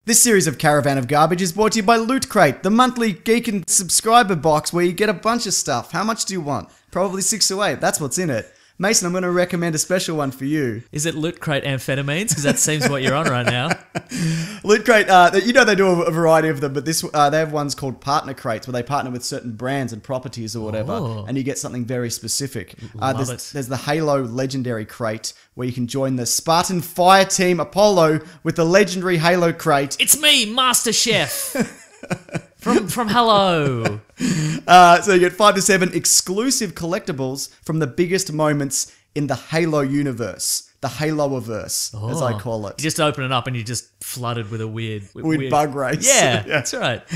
This series of Caravan of Garbage is brought to you by Loot Crate, the monthly geek and subscriber box where you get a bunch of stuff. How much do you want? Probably 6 to 8. That's what's in it. Mason, I'm going to recommend a special one for you. Is it Loot Crate amphetamines? Because that seems what you're on right now. Loot Crate, you know they do a variety of them, but this they have ones called partner crates where they partner with certain brands and properties or whatever, and you get something very specific. There's the Halo Legendary Crate where you can join the Spartan Fire Team Apollo with the legendary Halo Crate. It's me, Master Chef. From Hello. So you get 5 to 7 exclusive collectibles from the biggest moments in the Halo universe. The Halo-averse, as I call it. You just open it up and you're just flooded with a weird bug race. Yeah, that's right.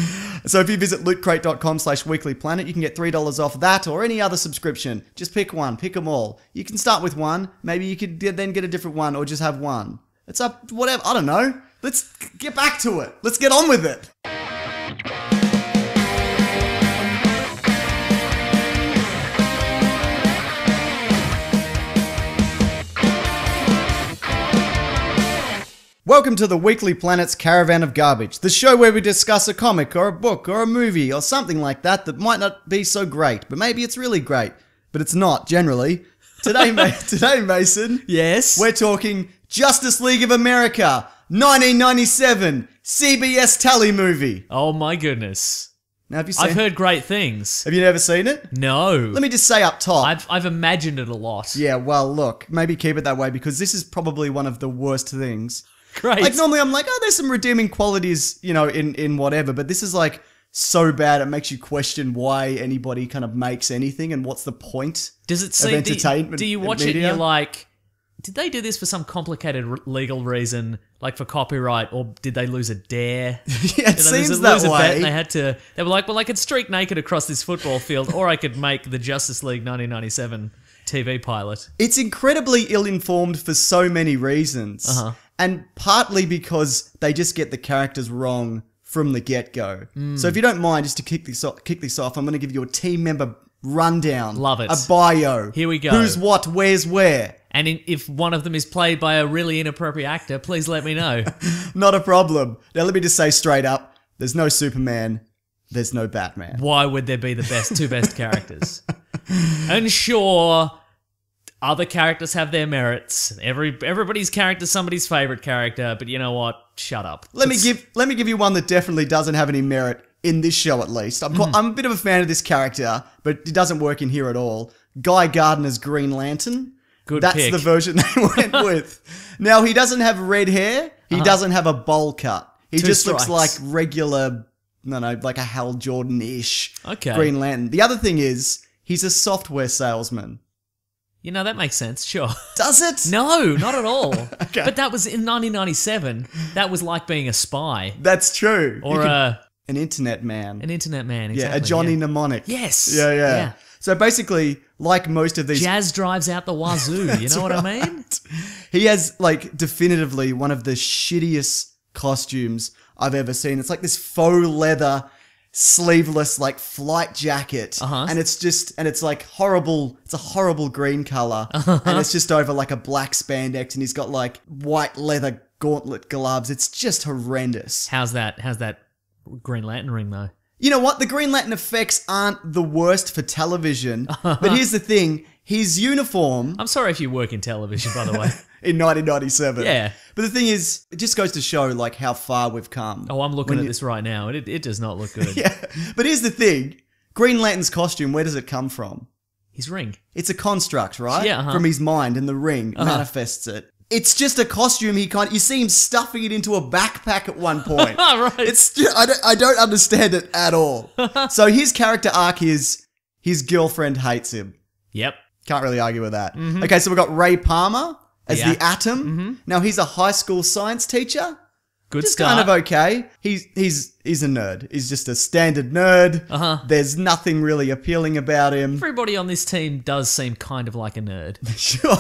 So if you visit lootcrate.com/weeklyplanet, you can get $3 off that or any other subscription. Just pick one, pick them all. You can start with one. Maybe you could then get a different one or just have one. It's up, whatever. I don't know. Let's get back to it. Let's get on with it. Welcome to the Weekly Planet's Caravan of Garbage, the show where we discuss a comic or a book or a movie or something like that might not be so great, but maybe it's really great, but it's not, generally. Today, Mason, yes, we're talking Justice League of America, 1997, CBS tally movie. Oh my goodness. Now, have you seen I've heard great things. Have you never seen it? No. Let me just say up top. I've imagined it a lot. Yeah, well, look, maybe keep it that way because this is probably one of the worst things. Great. Like, normally I'm like, oh, there's some redeeming qualities, you know, in whatever, but this is like so bad it makes you question why anybody kind of makes anything and what's the point. Does it seem, of entertainment? Do you watch it and you're like, did they do this for some complicated legal reason, like for copyright, or did they lose a dare? Yeah, it seems that way. And they were like, well, I could streak naked across this football field, or I could make the Justice League 1997 TV pilot. It's incredibly ill-informed for so many reasons. And partly because they just get the characters wrong from the get-go. So if you don't mind, just to kick this off, I'm going to give you a team member rundown. Love it. A bio. Here we go. Who's what, where's where. And if one of them is played by a really inappropriate actor, please let me know. Not a problem. Now let me just say straight up, there's no Superman, there's no Batman. Why would there be the two best characters? And sure, other characters have their merits. Everybody's character is somebody's favorite character, but you know what? Shut up. Let me give you one that definitely doesn't have any merit in this show, at least. I'm a bit of a fan of this character, but it doesn't work in here at all. Guy Gardner's Green Lantern. That's the version they went with. Now, he doesn't have red hair. He doesn't have a bowl cut. He just looks like regular, like a Hal Jordan-ish Green Lantern. The other thing is, he's a software salesman. You know, that makes sense, sure. Does it? No, not at all. Okay. But that was in 1997. That was like being a spy. That's true. Or an internet man. An internet man, Yeah, exactly. a Johnny Mnemonic. Yes. Yeah. So basically, like most of these... Jazz drives out the wazoo, you know what I mean? He has, like, definitively one of the shittiest costumes I've ever seen. It's like this faux leather, sleeveless, like, flight jacket. And it's like horrible, it's a horrible green color. And it's just over, like, a black spandex, and he's got, like, white leather gauntlet gloves. It's just horrendous. How's that Green Lantern ring, though? You know what? The Green Lantern effects aren't the worst for television. But here's the thing. His uniform... I'm sorry if you work in television, by the way. In 1997. Yeah. But the thing is, it just goes to show, like, how far we've come. Oh, I'm looking at this right now. It does not look good. Yeah. But here's the thing. Green Lantern's costume, where does it come from? His ring. It's a construct, right? Yeah, From his mind, and the ring manifests it. It's just a costume you see him stuffing it into a backpack at one point. Right. It's just, I don't understand it at all. So his character arc is his girlfriend hates him. Yep. Can't really argue with that. Okay, so we've got Ray Palmer as the Atom. Now he's a high school science teacher. Good just start. kind of okay. He's a nerd. He's just a standard nerd. There's nothing really appealing about him. Everybody on this team does seem kind of like a nerd. Sure.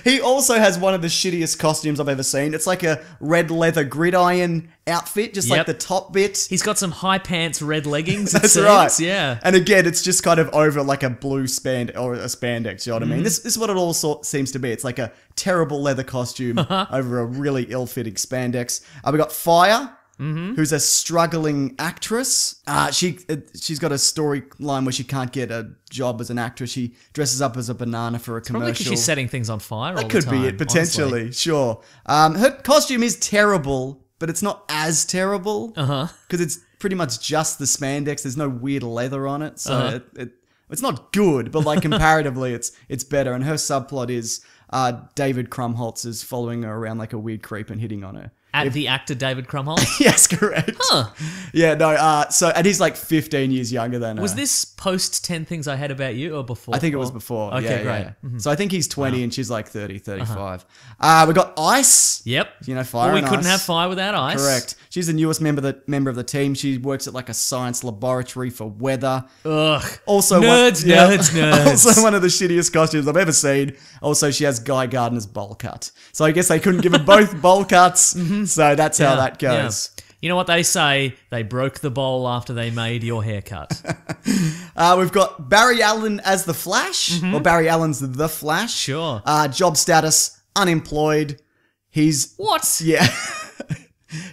He also has one of the shittiest costumes I've ever seen. It's like a red leather gridiron outfit, just like the top bit. He's got some high pants, red leggings. That's right. Yeah. And again, it's just kind of over like a blue or a spandex. You know what I mean? This is what it all seems to be. It's like a terrible leather costume over a really ill-fitting spandex. We got Fire. Who's a struggling actress. She's got a storyline where she can't get a job as an actress. She dresses up as a banana for a commercial. Probably because she's setting things on fire all That the could time, be it, potentially. honestly. Sure. Her costume is terrible, but it's not as terrible. Because it's pretty much just the spandex. There's no weird leather on it. So it's not good, but like comparatively, it's better. And her subplot is David Krumholtz is following her around like a weird creep and hitting on her. The actor David Krumholtz? Yes, correct. Huh. Yeah, no, and he's like 15 years younger than her. Was this post 10 Things I Had About You or before? I think it was before. Okay, great. Yeah. So I think he's 20 and she's like 30, 35. We got Ice. Yep. You know, Fire we and couldn't Ice. have Fire without Ice. Correct. She's the newest member of the team. She works at like a science laboratory for weather. Ugh. Also, nerds. Also one of the shittiest costumes I've ever seen. Also, she has Guy Gardner's bowl cut. So I guess they couldn't give her both bowl cuts. So that's how that goes. Yeah. You know what they say? They broke the bowl after they made your haircut. We've got Barry Allen as the Flash, or Barry Allen's the Flash. Sure. Job status, unemployed. He's... What? Yeah.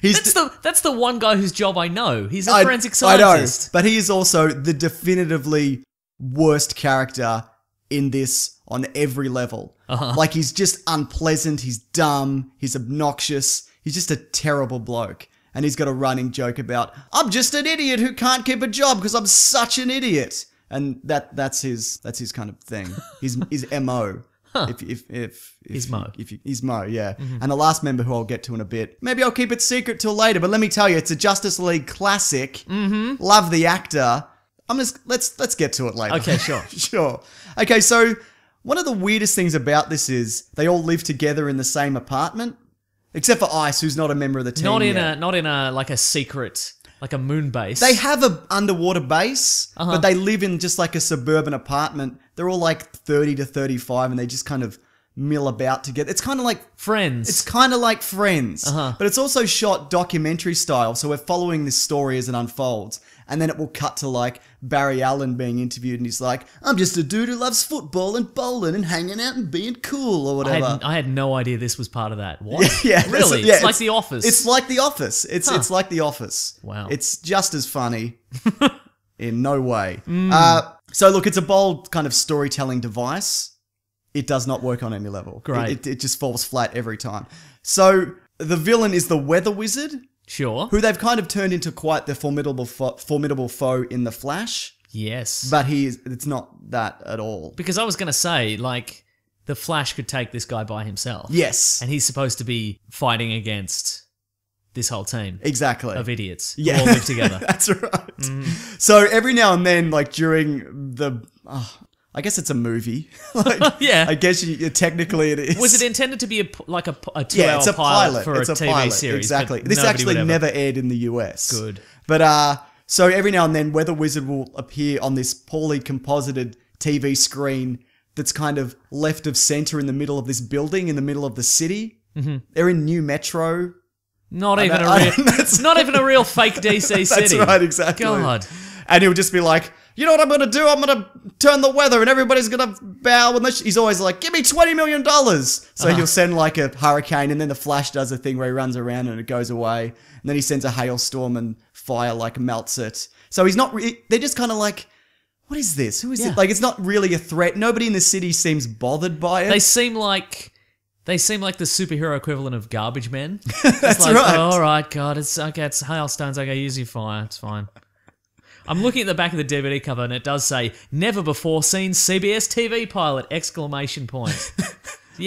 That's the one guy whose job I know. He's a forensic scientist. I know, but he is also the definitively worst character in this on every level. Like, he's just unpleasant, he's dumb, he's obnoxious, he's just a terrible bloke. And he's got a running joke about, I'm just an idiot who can't keep a job because I'm such an idiot. And that's his kind of thing. His MO. He's Mo. He's Mo, yeah. And the last member who I'll get to in a bit. Maybe I'll keep it secret till later, but let me tell you, it's a Justice League classic. Love the actor. Let's get to it later. Okay, sure. Sure. Okay, so one of the weirdest things about this is they all live together in the same apartment. Except for Ice, who's not a member of the team Not in a like a secret, like a moon base. They have a underwater base, but they live in just like a suburban apartment. They're all like 30 to 35 and they just kind of mill about together. It's kind of like Friends. It's kind of like Friends, but it's also shot documentary style. So we're following this story as it unfolds. And then it will cut to like Barry Allen being interviewed and he's like, I'm just a dude who loves football and bowling and hanging out and being cool or whatever. I had no idea this was part of that. What? Yeah, really? Yeah, it's like The Office. It's like The Office. It's like The Office. Wow. It's just as funny in no way. So look, it's a bold kind of storytelling device. It does not work on any level. Great. It just falls flat every time. So the villain is the Weather Wizard. Sure. Who they've kind of turned into quite the formidable foe in The Flash. Yes. But it's not that at all. Because I was going to say, like, the Flash could take this guy by himself. Yes. And he's supposed to be fighting against this whole team. Exactly. Of idiots. Yeah. Who all live together. That's right. So every now and then, like during the... I guess it's a movie. Yeah. I guess technically it is. Was it intended to be a 2-hour it's a pilot for it's a TV pilot. series? Exactly. This actually never aired in the US. Good. But so every now and then, Weather Wizard will appear on this poorly composited TV screen that's kind of left of center in the middle of this building in the middle of the city. They're in New Metro. Not even a real fake DC city. That's right, exactly. God. And he'll just be like, you know what I'm going to do? I'm going to turn the weather and everybody's going to bow. And he's always like, give me $20 million. So he'll send like a hurricane and then the Flash does a thing where he runs around and it goes away. And then he sends a hailstorm and fire like melts it. So he's not, they're just kind of like, what is this? Who is it? Like, it's not really a threat. Nobody in the city seems bothered by it. They seem like the superhero equivalent of garbage men. That's like, right. Oh, all right, God, it's okay. It's hailstones. Okay, use your fire. It's fine. I'm looking at the back of the DVD cover and it does say, never before seen CBS TV pilot, ! Yeah, like,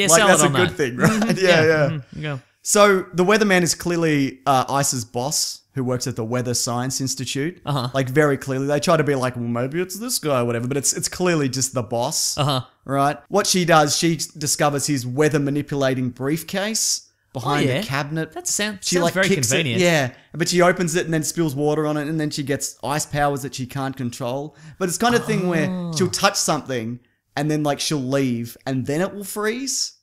sell that's it on a good thing, right? Yeah. Yeah. So the weatherman is clearly Ice's boss, who works at the Weather Science Institute. Like, very clearly. They try to be like, well, maybe it's this guy or whatever, but it's clearly just the boss. Right? What she does, she discovers his weather manipulating briefcase behind the cabinet. That sounds like very kicks convenient. It, but she opens it and then spills water on it and then she gets ice powers that she can't control. But it's kind of thing where she'll touch something and then like she'll leave and then it will freeze.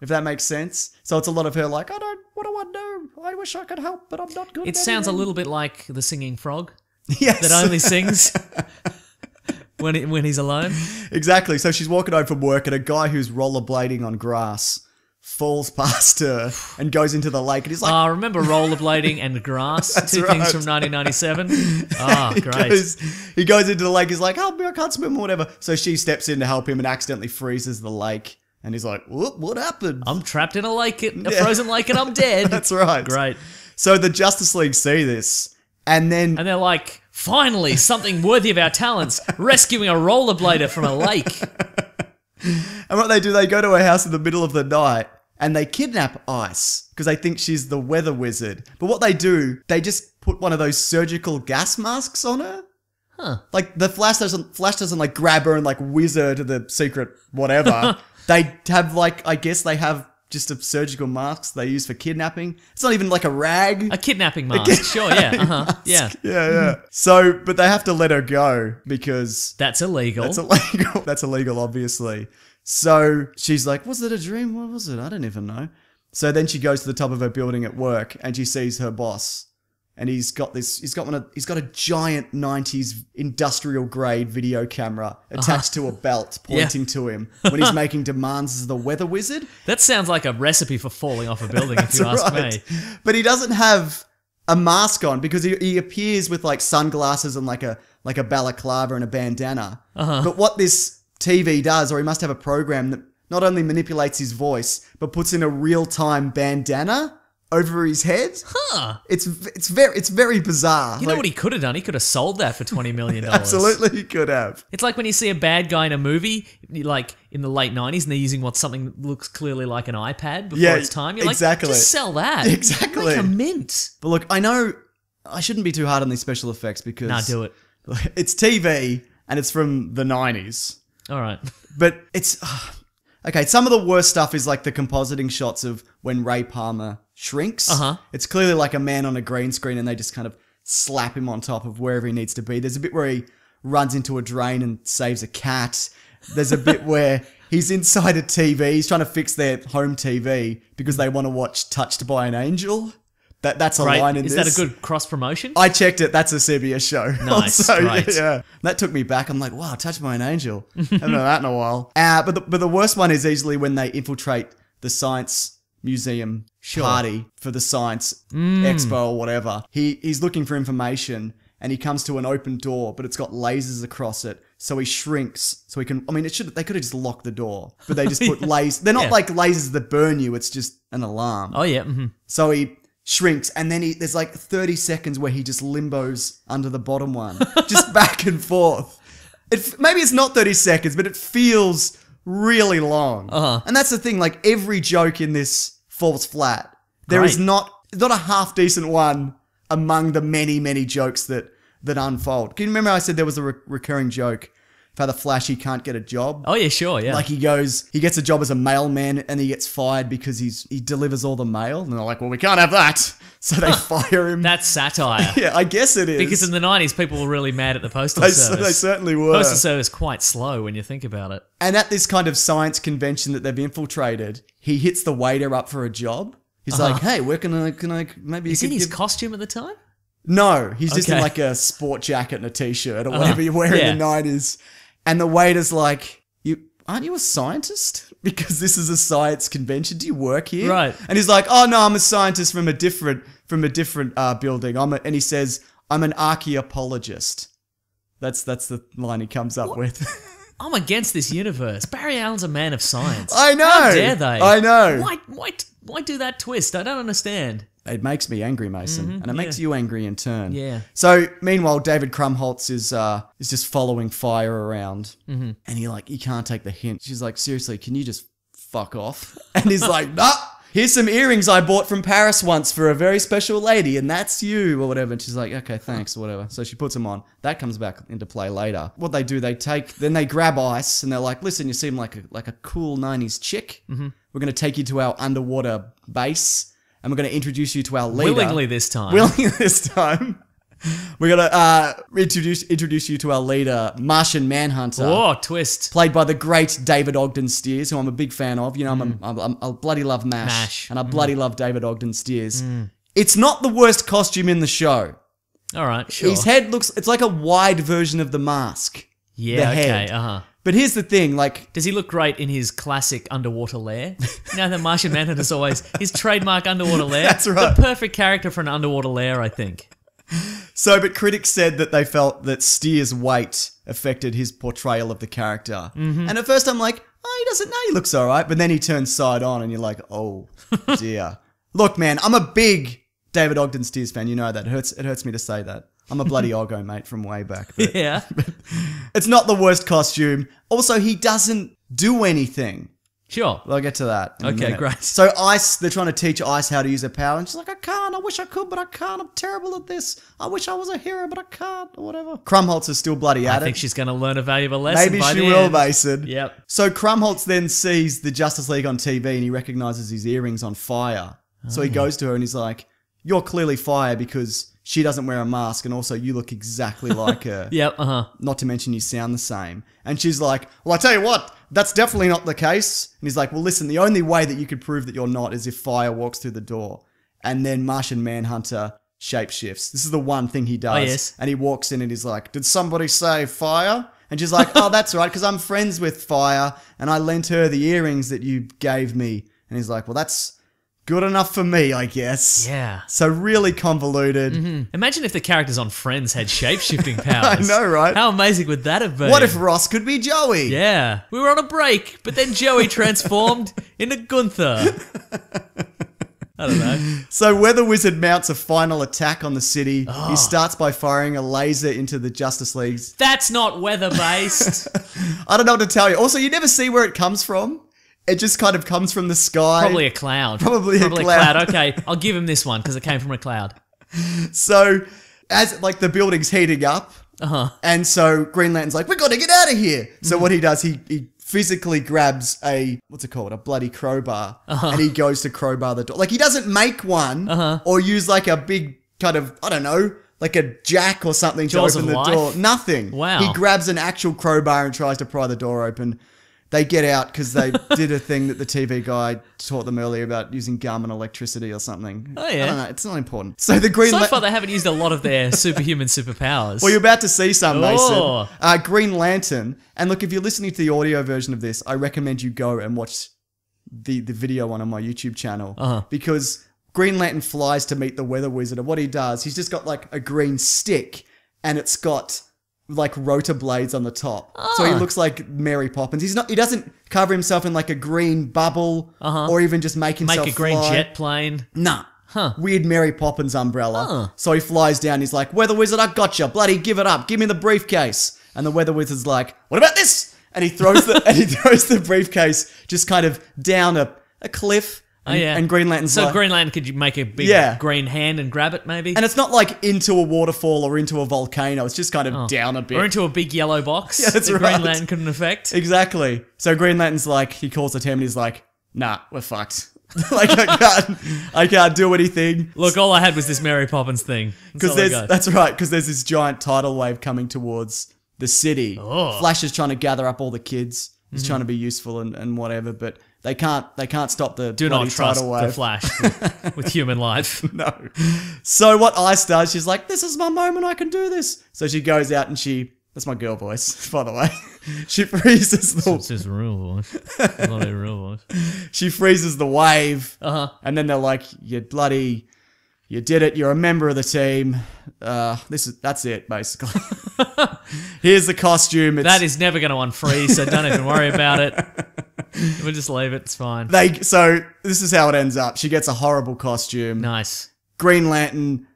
If that makes sense. So it's a lot of her like, what do I do? I wish I could help, but I'm not good It at sounds a anything." little bit like the singing frog Yes. that only sings when he's alone. Exactly. So she's walking home from work and a guy who's rollerblading on grass falls past her and goes into the lake and he's like, Remember rollerblading and grass? That's Two right. things from 1997. Great. he goes into the lake, he's like, help me, I can't swim or whatever. So she steps in to help him and accidentally freezes the lake. And he's like, what happened? I'm trapped in a frozen lake and I'm dead. That's right. Great. So the Justice League see this and And they're like, finally, something worthy of our talents, rescuing a rollerblader from a lake. And what they do, they go to her house in the middle of the night and they kidnap Ice because they think she's the weather wizard. But what they do, they just put one of those surgical gas masks on her. Like the Flash doesn't like grab her and like whiz her to the secret whatever. They have like, I guess they have just a surgical mask they use for kidnapping. It's not even like a rag. A kidnapping mask. Sure, yeah. Yeah. Yeah. So, but they have to let her go because That's illegal. That's illegal, obviously. So she's like, was it a dream? What was it? I don't even know. So then she goes to the top of her building at work and she sees her boss. And he's got a giant 90s industrial grade video camera attached to a belt pointing to him when he's making demands as the weather wizard. That sounds like a recipe for falling off a building, if you ask me. But he doesn't have a mask on because he appears with like sunglasses and like a balaclava and a bandana. But what this TV does, or he must have a program that not only manipulates his voice, but puts in a real-time bandana over his head. It's very bizarre. You know what he could have done? He could have sold that for $20 million. Absolutely, he could have. It's like when you see a bad guy in a movie, like in the late 90s, and they're using something that looks clearly like an iPad before its time. You're exactly. like, just sell that. Exactly. Make a mint. But look, I know I shouldn't be too hard on these special effects because... Nah, do it. It's TV, and it's from the 90s. All right. But it's... Okay, some of the worst stuff is like the compositing shots of when Ray Palmer shrinks. It's clearly like a man on a green screen and they just kind of slap him on top of wherever he needs to be. There's a bit where he runs into a drain and saves a cat. There's a bit where he's inside a TV. He's trying to fix their home TV because they want to watch Touched by an Angel. That's a line in this. Is that a good cross-promotion? I checked it. That's a CBS show. Nice, so, great. Yeah. That took me back. I'm like, wow, Touched by an Angel. Haven't done that in a while. But the worst one is easily when they infiltrate the science museum party for the science expo or whatever. He's looking for information and he comes to an open door, but it's got lasers across it. So he shrinks so he can, I mean, they could have just locked the door, but they just put lasers. They're not like lasers that burn you. It's just an alarm. Oh, yeah. Mm-hmm. So he shrinks and then there's like 30 seconds where he just limbos under the bottom one, just back and forth. Maybe it's not 30 seconds, but it feels really long. And that's the thing, like every joke in this falls flat. There is not a half decent one among the many, many jokes that unfold. Can you remember I said there was a recurring joke of how the Flash, he can't get a job? Oh, yeah, sure, yeah. Like he gets a job as a mailman and he gets fired because he delivers all the mail. And they're like, well, we can't have that. So they fire him. That's satire. Yeah, I guess it is. Because in the 90s, people were really mad at the Postal Service. They certainly were. Postal Service quite slow when you think about it. And at this kind of science convention that they've infiltrated, he hits the waiter up for a job. He's like, hey, where can I maybe... Is he in his costume at the time? No, he's just in like a sport jacket and a t-shirt or whatever you wear in the 90s. And the waiter's like, aren't you a scientist? Because this is a science convention. Do you work here? Right. And he's like, oh no, I'm a scientist from a different building. And he says, I'm an archaeologist. That's the line he comes up with. I'm against this universe. Barry Allen's a man of science. I know. How dare they? I know. Why do that twist? I don't understand. It makes me angry, Mason, and it makes you angry in turn. Yeah. So meanwhile, David Krumholtz is just following Fire around, and he can't take the hint. She's like, seriously, can you just fuck off? And he's like, nah. Here's some earrings I bought from Paris once for a very special lady, and that's you, or whatever. And she's like, okay, thanks, or whatever. So she puts them on. That comes back into play later. What they do, then they grab Ice, and they're like, listen, you seem like a cool 90s chick. We're going to take you to our underwater base, and we're going to introduce you to our leader. Willingly this time. Willingly this time. We're gonna introduce you to our leader, Martian Manhunter. Oh, twist. Played by the great David Ogden Stiers, who I'm a big fan of. You know, I bloody love MASH. And I bloody love David Ogden Stiers. It's not the worst costume in the show. All right, sure. His head it's like a wide version of the mask. Yeah, the head. okay, But here's the thing, like... Does he look great in his classic underwater lair? The Martian Manhunter's always his trademark underwater lair. That's right. The perfect character for an underwater lair, I think. So, but critics said that they felt that Steers' weight affected his portrayal of the character. And at first I'm like, oh, he doesn't know, he looks alright. But then he turns side on and you're like, oh, dear. Look, man, I'm a big David Ogden Stiers fan. You know that. It hurts me to say that. I'm a bloody Oggo, mate, from way back. But, Yeah. but it's not the worst costume. Also, he doesn't do anything. Sure. I'll get to that in a minute. Great. So Ice, they're trying to teach Ice how to use her power, and she's like, I can't, I wish I could, but I can't, I'm terrible at this. I wish I was a hero, but I can't, or whatever. Krumholtz is still bloody at it. I think she's going to learn a valuable lesson. Maybe by she the will, end. Mason. Yep. So Krumholtz then sees the Justice League on TV, and he recognizes his earrings on fire. So he goes to her and he's like, you're clearly fire because she doesn't wear a mask, and also you look exactly like her. Yep, Not to mention you sound the same. And she's like, well, I tell you what, that's definitely not the case. And he's like, well, listen, the only way that you could prove that you're not is if fire walks through the door. And then Martian Manhunter shapeshifts. This is the one thing he does. Oh, yes. And he walks in and he's like, did somebody say fire? And she's like, oh, that's right, because I'm friends with fire, and I lent her the earrings that you gave me. And he's like, well, that's good enough for me, I guess. Yeah. So really convoluted. Imagine if the characters on Friends had shape-shifting powers. I know, right? How amazing would that have been? What if Ross could be Joey? Yeah. We were on a break, but then Joey transformed into Gunther. I don't know. So Weather Wizard mounts a final attack on the city. He starts by firing a laser into the Justice League's... That's not weather-based. I don't know what to tell you. Also, you never see where it comes from. It just kind of comes from the sky. Probably a cloud. Probably a cloud. Okay, I'll give him this one because it came from a cloud. So, as like the building's heating up, and so Green Lantern's like, we got to get out of here. So what he does, he physically grabs a, what's it called, a bloody crowbar, and he goes to crowbar the door. Like, he doesn't make one or use like a big kind of, I don't know, like a jack or something Jaws to open of the life? door. Nothing. Wow. He grabs an actual crowbar and tries to pry the door open. They get out because they did a thing that the TV guy taught them earlier about using gum and electricity or something. Oh, yeah. I don't know. It's not important. So the Green So far, they haven't used a lot of their superhuman superpowers. Well, you're about to see some, Oh. Mason. Green Lantern. And look, if you're listening to the audio version of this, I recommend you go and watch the video one on my YouTube channel. Because Green Lantern flies to meet the Weather Wizard. And what he does, he's just got like a green stick and it's got like rotor blades on the top. So he looks like Mary Poppins. He doesn't cover himself in like a green bubble or even just make himself Make a green fly. jet plane. Nah. Weird Mary Poppins umbrella. So he flies down. He's like, Weather Wizard, I gotcha. Bloody give it up. Give me the briefcase. And the Weather Wizard's like, what about this? And he throws the briefcase just kind of down a cliff. And, and Green Lantern's so like... Green Lantern, could you make a big green hand and grab it, maybe? And it's not like into a waterfall or into a volcano. It's just kind of down a bit. Or into a big yellow box that's that right. Green Lantern couldn't affect. Exactly. So Green Lantern's like, he calls the team and he's like, nah, we're fucked. Like, I can't do anything. Look, all I had was this Mary Poppins thing. That's right, because there's this giant tidal wave coming towards the city. Flash is trying to gather up all the kids. He's trying to be useful and whatever, but they can't stop the Do not trust tidal wave. the Flash with human life. No. So what Ice does, she's like, this is my moment, I can do this. So she goes out and that's my girl voice, by the way. She freezes It's just real voice. It's not a real voice. She freezes the wave. And then they're like, you did it, you're a member of the team. That's it, basically. Here's the costume. That is never going to unfreeze, so don't even worry about it. We'll just leave it, it's fine. So this is how it ends up. She gets a horrible costume. Nice. Green Lantern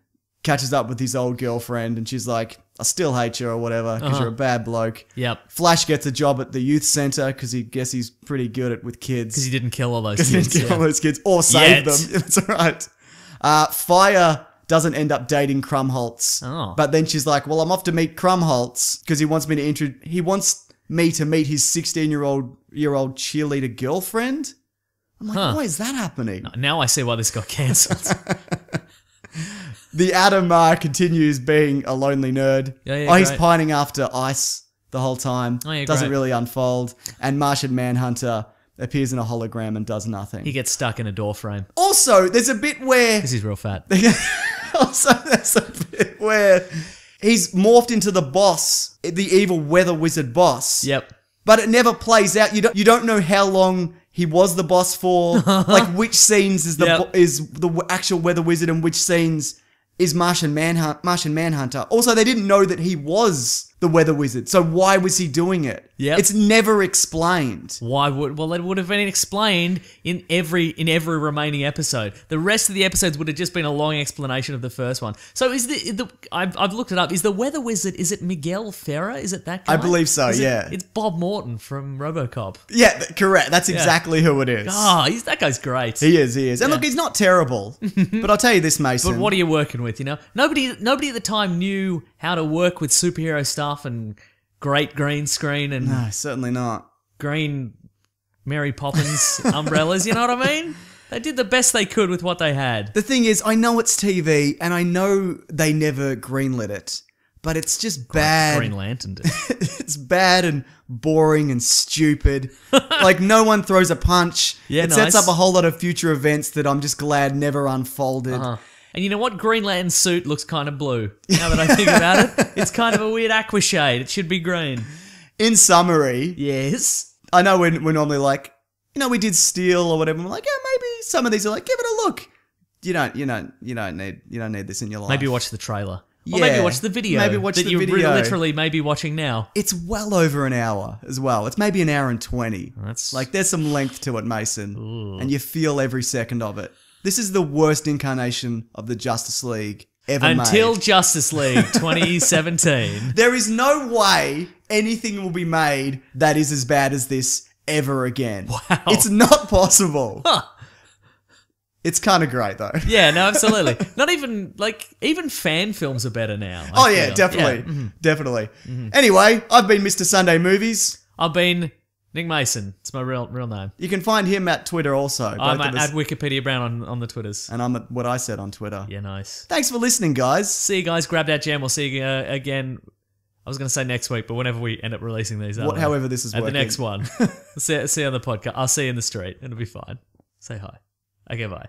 catches up with his old girlfriend and she's like, I still hate you or whatever because you're a bad bloke. Yep. Flash gets a job at the youth center because he's pretty good with kids. Because he didn't kill all those kids. He didn't kill all those kids or save them. That's right. Fire doesn't end up dating Krumholtz. But then she's like, well, I'm off to meet Krumholtz because he wants me to meet his 16-year-old cheerleader girlfriend. I'm like, why is that happening? Now I see why this got cancelled. The Atom continues being a lonely nerd. Yeah, he's great. pining after ice the whole time. Oh, yeah, Doesn't great. really unfold. And Martian Manhunter appears in a hologram and does nothing. He gets stuck in a door frame Also, there's a bit where... because he's real fat. Also, there's a bit where he's morphed into the boss, the evil weather wizard boss. Yep. But it never plays out. You don't know how long he was the boss for. Like which scenes is the actual weather wizard and which scenes is Martian Manhunter. Also, they didn't know that he was the weather wizard. So why was he doing it? Yep. It's never explained. Why would? Well, it would have been explained in every remaining episode. The rest of the episodes would have just been a long explanation of the first one. So is I've looked it up. Is the weather wizard? Is it Miguel Ferrer? Is it that guy? I believe so. Yeah. It's Bob Morton from RoboCop. Yeah, correct. That's exactly who it is. Oh, that guy's great. He is. And look, he's not terrible. But I'll tell you this, Mason. But what are you working with? You know, nobody at the time knew how to work with superhero stuff and great green screen and No, certainly not. green Mary Poppins umbrellas. You know what I mean? They did the best they could with what they had. The thing is, I know it's TV, and I know they never greenlit it, but it's just bad. Green Lantern did. It's bad and boring and stupid. Like, no one throws a punch. Yeah, it sets nice. up a whole lot of future events that I'm just glad never unfolded. And you know what? Green Lantern's suit looks kind of blue. Now that I think about it, it's kind of a weird aqua shade. It should be green. In summary, Yes. I know we're normally like, we did Steel or whatever. We're like, yeah, maybe some of these are like, give it a look. You don't need this in your life. Maybe watch the trailer. Or Yeah, maybe watch the video. maybe watch that the you video. literally may be watching now. It's well over an hour as well. It's maybe an hour and 20. That's Like, there's some length to it, Mason. And you feel every second of it. This is the worst incarnation of the Justice League ever until made. Justice League 2017. There is no way anything will be made that is as bad as this ever again. Wow. It's not possible. Huh. It's kind of great, though. Yeah, no, absolutely. Not even, even fan films are better now. I Oh, yeah, feel. definitely. Yeah. Definitely. Anyway, I've been Mr. Sunday Movies. I've been Nick Mason. It's my real name. You can find him at Twitter also. I'm both of us. at Wikipedia Brown on the Twitters. And I'm at what I said on Twitter. Yeah, nice. Thanks for listening, guys. See you guys. Grab that jam. We'll see you again. I was going to say next week, but whenever we end up releasing these. However this is at working. the next one. see you on the podcast. I'll see you in the street. It'll be fine. Say hi. Okay, bye.